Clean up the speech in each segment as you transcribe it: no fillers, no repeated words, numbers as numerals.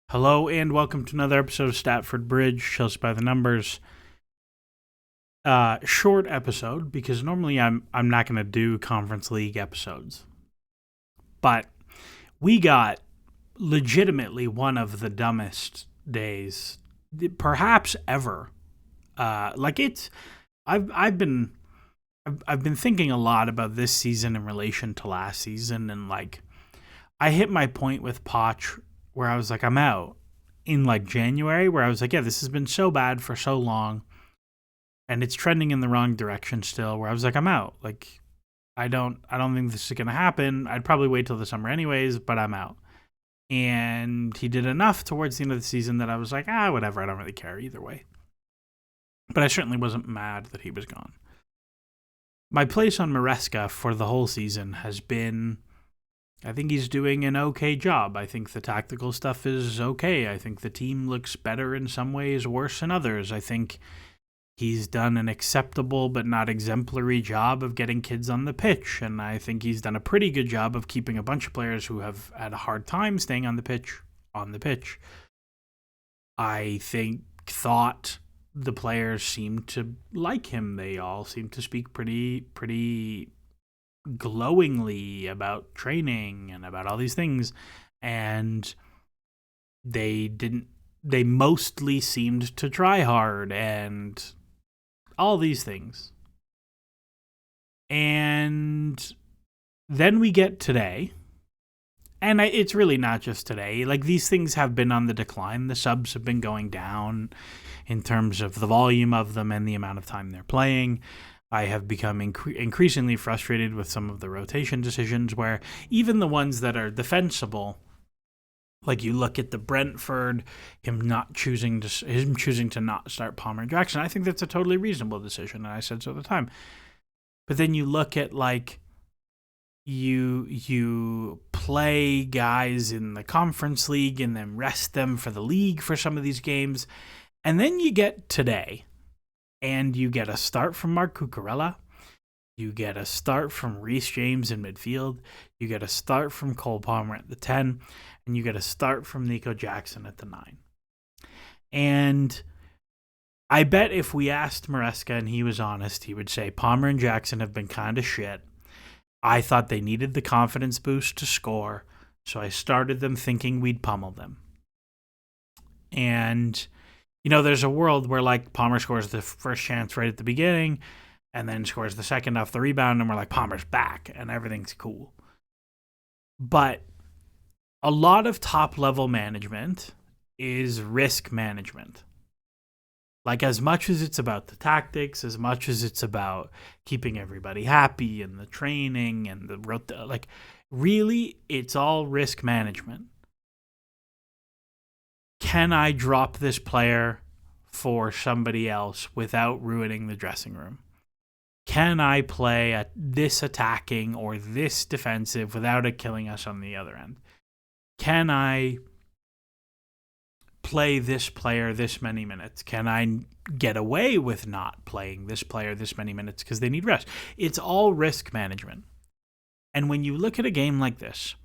Hello and welcome to another episode of Statford Bridge, Chelsea by the Numbers. Short episode because normally I'm not going to do Conference League episodes, but we got legitimately one of the dumbest days, perhaps ever. I've been thinking a lot about this season in relation to last season, and I hit my point with Poch where I was like, I'm out in January, where I was like, yeah, this has been so bad for so long and it's trending in the wrong direction still, where I was like, I'm out. I don't think this is going to happen. I'd probably wait till the summer anyways, but I'm out. And he did enough towards the end of the season that I was like, whatever. I don't really care either way. But I certainly wasn't mad that he was gone. My place on Maresca for the whole season has been, I think he's doing an okay job. I think the tactical stuff is okay. I think the team looks better in some ways, worse in others. I think he's done an acceptable but not exemplary job of getting kids on the pitch, and I think he's done a pretty good job of keeping a bunch of players who have had a hard time staying on the pitch. I thought the players seemed to like him. They all seemed to speak pretty glowingly about training and about all these things, and they mostly seemed to try hard and all these things. And then we get today, and it's really not just today. These things have been on the decline. The subs have been going down in terms of the volume of them and the amount of time they're playing. I have become increasingly frustrated with some of the rotation decisions, where even the ones that are defensible, like you look at the Brentford, him choosing to not start Palmer and Jackson, I think that's a totally reasonable decision, and I said so at the time. But then you look at you play guys in the Conference League and then rest them for the league for some of these games, and then you get today. And you get a start from Mark Cucurella. You get a start from Reece James in midfield. You get a start from Cole Palmer at the 10. And you get a start from Nico Jackson at the 9. And I bet if we asked Maresca and he was honest, he would say Palmer and Jackson have been kind of shit. I thought they needed the confidence boost to score, so I started them thinking we'd pummel them. And there's a world where Palmer scores the first chance right at the beginning and then scores the second off the rebound, and we're like, Palmer's back and everything's cool. But a lot of top level management is risk management. As much as it's about the tactics, as much as it's about keeping everybody happy and the training and really it's all risk management. Can I drop this player for somebody else without ruining the dressing room? Can I play this attacking or this defensive without it killing us on the other end? Can I play this player this many minutes? Can I get away with not playing this player this many minutes because they need rest? It's all risk management. And when you look at a game like this,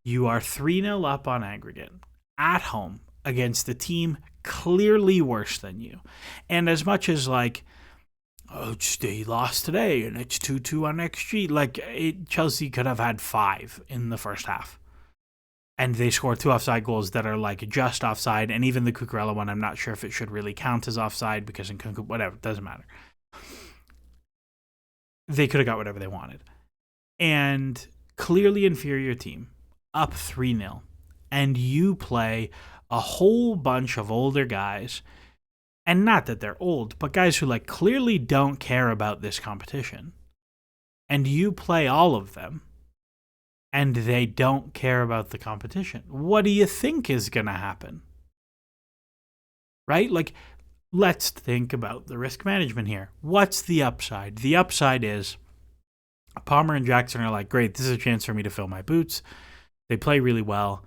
you are 3-0 up on aggregate at home against a team clearly worse than you. And as much as they lost today and it's 2-2 on XG, Chelsea could have had 5 in the first half. And they scored 2 offside goals that are just offside. And even the Cucurella one, I'm not sure if it should really count as offside because in whatever, it doesn't matter. They could have got whatever they wanted. And clearly inferior team, up 3-0. And you play a whole bunch of older guys, and not that they're old, but guys who clearly don't care about this competition. And you play all of them, and they don't care about the competition. What do you think is going to happen? Right? Let's think about the risk management here. What's the upside? The upside is Palmer and Jackson are great, this is a chance for me to fill my boots. They play really well.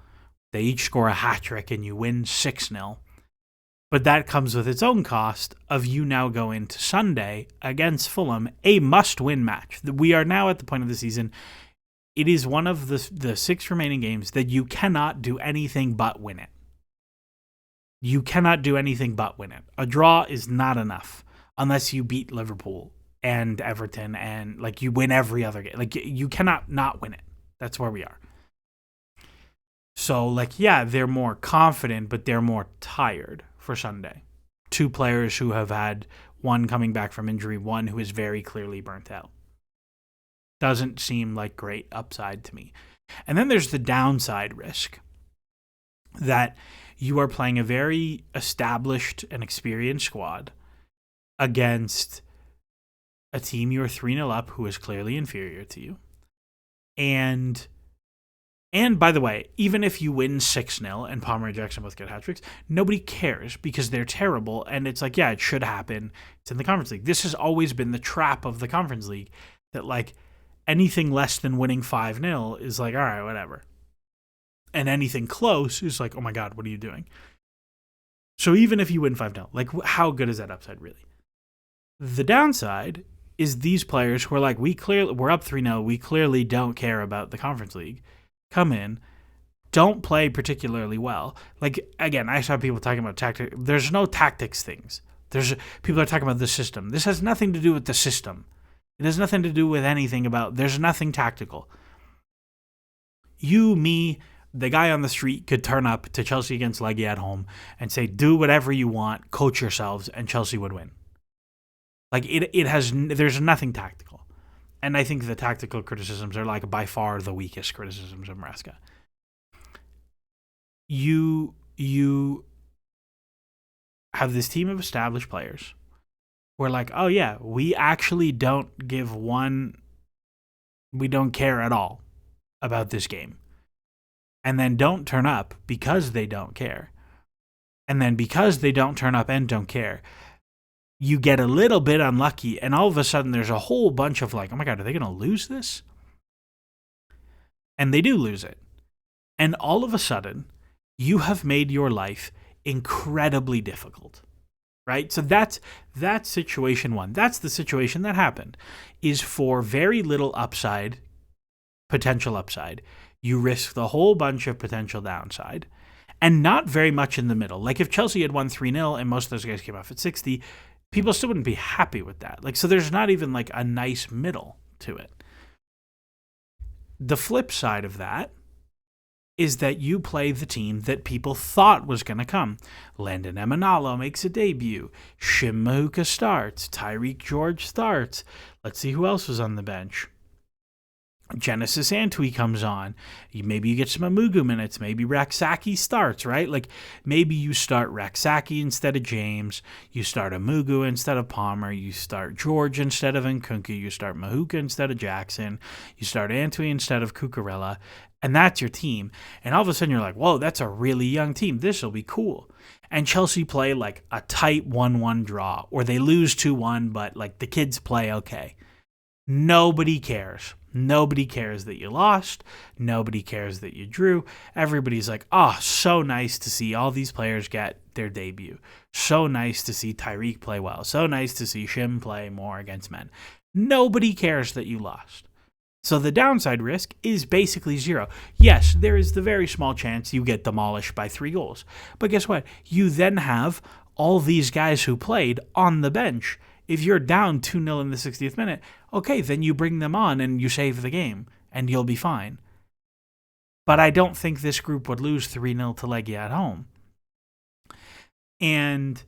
They each score a hat trick and you win 6-0. But that comes with its own cost of you now go into Sunday against Fulham, a must-win match. We are now at the point of the season. It is one of the 6 remaining games that you cannot do anything but win it. You cannot do anything but win it. A draw is not enough unless you beat Liverpool and Everton and like you win every other game. Like you cannot not win it. That's where we are. So like, yeah, they're more confident, but they're more tired for Sunday. Two players who have had one coming back from injury, one who is very clearly burnt out. Doesn't seem like great upside to me. And then there's the downside risk that you are playing a very established and experienced squad against a team you're 3-0 up who is clearly inferior to you. And by the way, even if you win 6-0 and Palmer and Jackson both get hat tricks, nobody cares because they're terrible. And it's like, yeah, it should happen. It's in the Conference League. This has always been the trap of the Conference League that like anything less than winning 5-0 is like, all right, whatever. And anything close is like, oh my God, what are you doing? So even if you win 5-0, like how good is that upside really? The downside is these players who are like, we're up 3-0. We clearly don't care about the Conference League. Come in, don't play particularly well. Like, again, I saw people talking about tactics. There's no tactics things. People are talking about the system. This has nothing to do with the system. It has nothing to do with anything there's nothing tactical. You, me, the guy on the street could turn up to Chelsea against Legia at home and say, do whatever you want, coach yourselves, and Chelsea would win. Like, there's nothing tactical. And I think the tactical criticisms are like by far the weakest criticisms of Maresca. You have this team of established players who are like, oh yeah, we actually don't we don't care at all about this game. And then don't turn up because they don't care. And then because they don't turn up and don't care, you get a little bit unlucky, and all of a sudden there's a whole bunch of like, oh my God, are they going to lose this? And they do lose it. And all of a sudden, you have made your life incredibly difficult, right? So that's situation one. That's the situation that happened, is for very little potential upside. You risk the whole bunch of potential downside and not very much in the middle. Like if Chelsea had won 3-0 and most of those guys came off at 60, people still wouldn't be happy with that. Like, so there's not even like a nice middle to it. The flip side of that is that you play the team that people thought was going to come. Landon Emanalo makes a debut. Shim Mahuka starts. Tyreek George starts. Let's see who else was on the bench. Genesis Antwi comes on. Maybe you get some Amugu minutes. Maybe Raksaki starts, right? Like maybe you start Raksaki instead of James. You start Amugu instead of Palmer. You start George instead of Nkunku. You start Mahuka instead of Jackson. You start Antwi instead of Cucurella. And that's your team. And all of a sudden you're like, whoa, that's a really young team. This will be cool. And Chelsea play like a tight 1-1 draw. Or they lose 2-1, but like the kids play okay. Nobody cares. Nobody cares that you lost. Nobody cares that you drew. Everybody's like, oh, so nice to see all these players get their debut. So nice to see Tyreek play well. So nice to see Shim play more against men. Nobody cares that you lost. So the downside risk is basically zero. Yes, there is the very small chance you get demolished by 3 goals. But guess what? You then have all these guys who played on the bench. If you're down 2-0 in the 60th minute, okay, then you bring them on and you save the game, and you'll be fine. But I don't think this group would lose 3-0 to Legia at home. And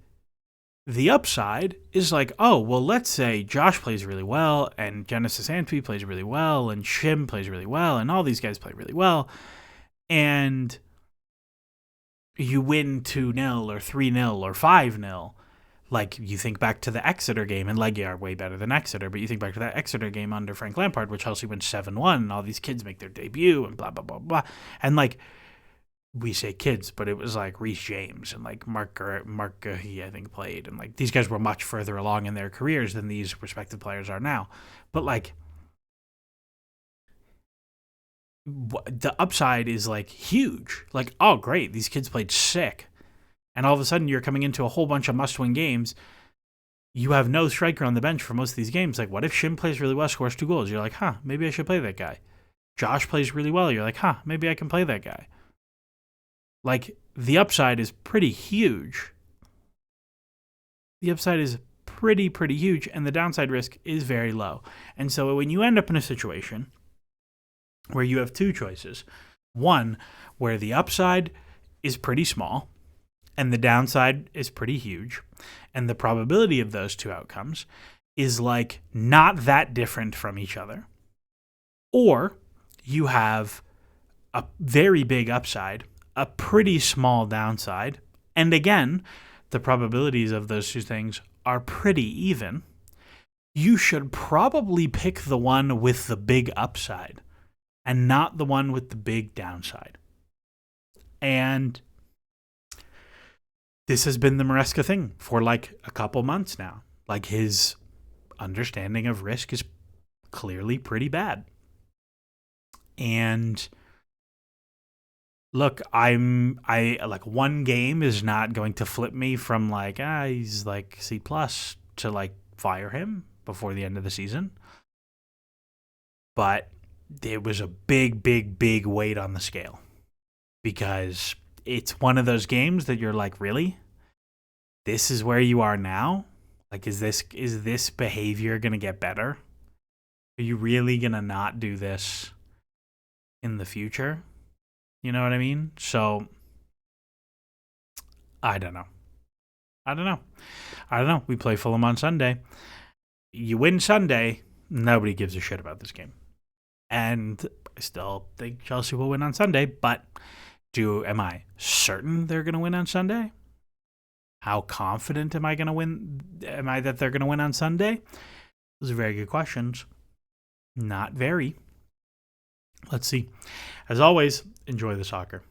the upside is like, oh, well, let's say Josh plays really well, and Genesis Antwi plays really well, and Shim plays really well, and all these guys play really well, and you win 2-0 or 3-0 or 5-0. Like, you think back to the Exeter game, and Legia are way better than Exeter, but you think back to that Exeter game under Frank Lampard, where Chelsea wins 7-1, and all these kids make their debut, and blah, blah, blah, blah. And, like, we say kids, but it was, like, Reece James and, like, Mark Guehi, I think, played. And, like, these guys were much further along in their careers than these respective players are now. But, like, the upside is, like, huge. Like, oh, great, these kids played sick. And all of a sudden, you're coming into a whole bunch of must-win games. You have no striker on the bench for most of these games. Like, what if Shim plays really well, scores 2 goals? You're like, maybe I should play that guy. Josh plays really well. You're like, maybe I can play that guy. Like, the upside is pretty huge. The upside is pretty huge, and the downside risk is very low. And so when you end up in a situation where you have two choices, one where the upside is pretty small and the downside is pretty huge, and the probability of those two outcomes is like not that different from each other, or you have a very big upside, a pretty small downside, and again, the probabilities of those two things are pretty even, you should probably pick the one with the big upside and not the one with the big downside. And this has been the Maresca thing for like a couple months now. Like, his understanding of risk is clearly pretty bad. And look, I like, one game is not going to flip me from like, he's like C+ to like fire him before the end of the season. But it was a big weight on the scale, because it's one of those games that you're like, really? This is where you are now? Like, is this behavior going to get better? Are you really going to not do this in the future? You know what I mean? So, I don't know. We play Fulham on Sunday. You win Sunday, nobody gives a shit about this game. And I still think Chelsea will win on Sunday, but am I certain they're going to win on Sunday? How confident am I that they're going to win on Sunday? Those are very good questions. Not very. Let's see. As always, enjoy the soccer.